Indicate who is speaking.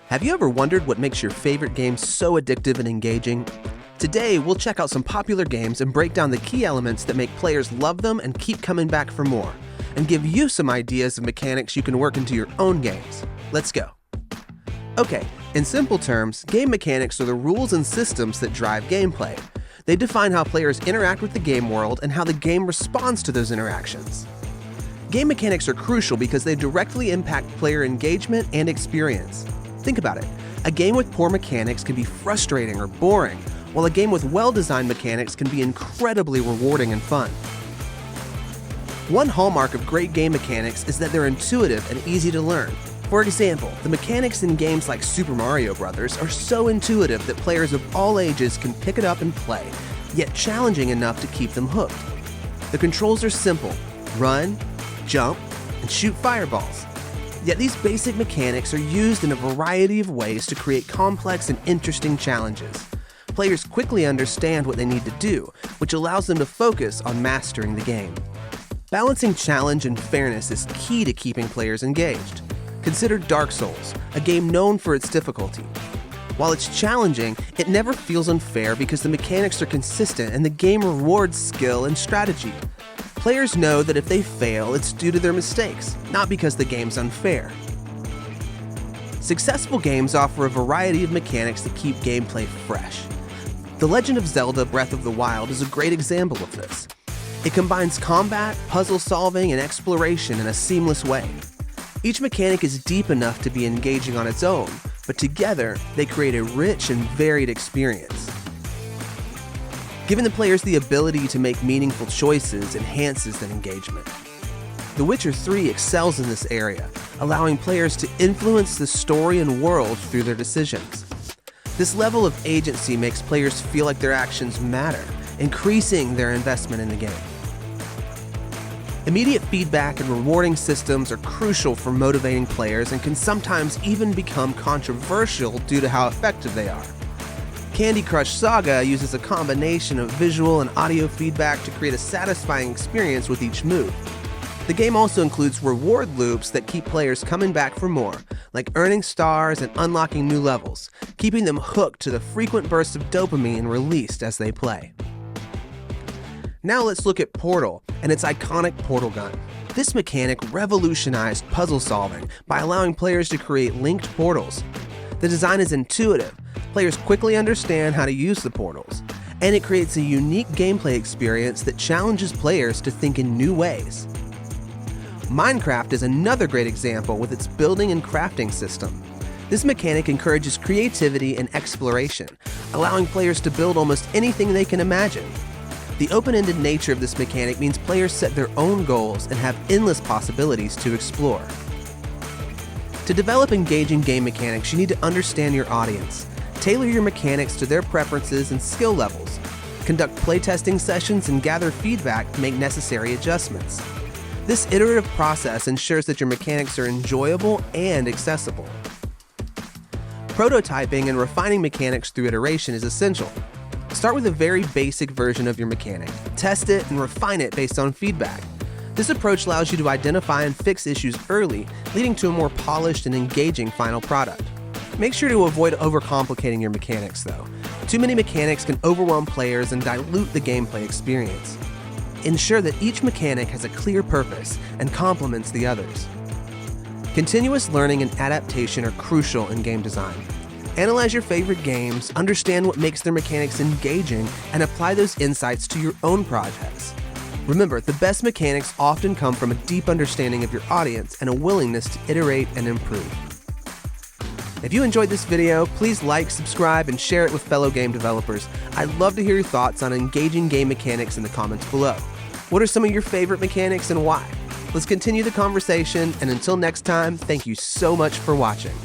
Speaker 1: Have you ever wondered what makes your favorite game so addictive and engaging? Today, we'll check out some popular games and break down the key elements that make players love them and keep coming back for more, and give you some ideas of mechanics you can work into your own games. Let's go. Okay, in simple terms, game mechanics are the rules and systems that drive gameplay. They define how players interact with the game world and how the game responds to those interactions. Game mechanics are crucial because they directly impact player engagement and experience. Think about it. A game with poor mechanics can be frustrating or boring, while a game with well-designed mechanics can be incredibly rewarding and fun. One hallmark of great game mechanics is that they're intuitive and easy to learn. For example, the mechanics in games like Super Mario Bros. Are so intuitive that players of all ages can pick it up and play, yet challenging enough to keep them hooked. The controls are simple: run, jump, and shoot fireballs. Yet these basic mechanics are used in a variety of ways to create complex and interesting challenges. Players quickly understand what they need to do, which allows them to focus on mastering the game. Balancing challenge and fairness is key to keeping players engaged. Consider Dark Souls, a game known for its difficulty. While it's challenging, it never feels unfair because the mechanics are consistent and the game rewards skill and strategy. Players know that if they fail, it's due to their mistakes, not because the game's unfair. Successful games offer a variety of mechanics that keep gameplay fresh. The Legend of Zelda Breath of the Wild is a great example of this. It combines combat, puzzle solving, and exploration in a seamless way. Each mechanic is deep enough to be engaging on its own, but together they create a rich and varied experience. Giving the players the ability to make meaningful choices enhances their engagement. The Witcher 3 excels in this area, allowing players to influence the story and world through their decisions. This level of agency makes players feel like their actions matter, increasing their investment in the game. Immediate feedback and rewarding systems are crucial for motivating players and can sometimes even become controversial due to how effective they are. Candy Crush Saga uses a combination of visual and audio feedback to create a satisfying experience with each move. The game also includes reward loops that keep players coming back for more, like earning stars and unlocking new levels, keeping them hooked to the frequent bursts of dopamine released as they play. Now let's look at Portal and its iconic portal gun. This mechanic revolutionized puzzle solving by allowing players to create linked portals. The design is intuitive. Players quickly understand how to use the portals, and it creates a unique gameplay experience that challenges players to think in new ways. Minecraft is another great example with its building and crafting system. This mechanic encourages creativity and exploration, allowing players to build almost anything they can imagine. The open-ended nature of this mechanic means players set their own goals and have endless possibilities to explore. To develop engaging game mechanics, you need to understand your audience. Tailor your mechanics to their preferences and skill levels. Conduct playtesting sessions and gather feedback to make necessary adjustments. This iterative process ensures that your mechanics are enjoyable and accessible. Prototyping and refining mechanics through iteration is essential. Start with a very basic version of your mechanic. Test it and refine it based on feedback. This approach allows you to identify and fix issues early, leading to a more polished and engaging final product. Make sure to avoid overcomplicating your mechanics though. Too many mechanics can overwhelm players and dilute the gameplay experience. Ensure that each mechanic has a clear purpose and complements the others. Continuous learning and adaptation are crucial in game design. Analyze your favorite games, understand what makes their mechanics engaging, and apply those insights to your own projects. Remember, the best mechanics often come from a deep understanding of your audience and a willingness to iterate and improve. If you enjoyed this video, please like, subscribe, and share it with fellow game developers. I'd love to hear your thoughts on engaging game mechanics in the comments below. What are some of your favorite mechanics and why? Let's continue the conversation, and until next time, thank you so much for watching.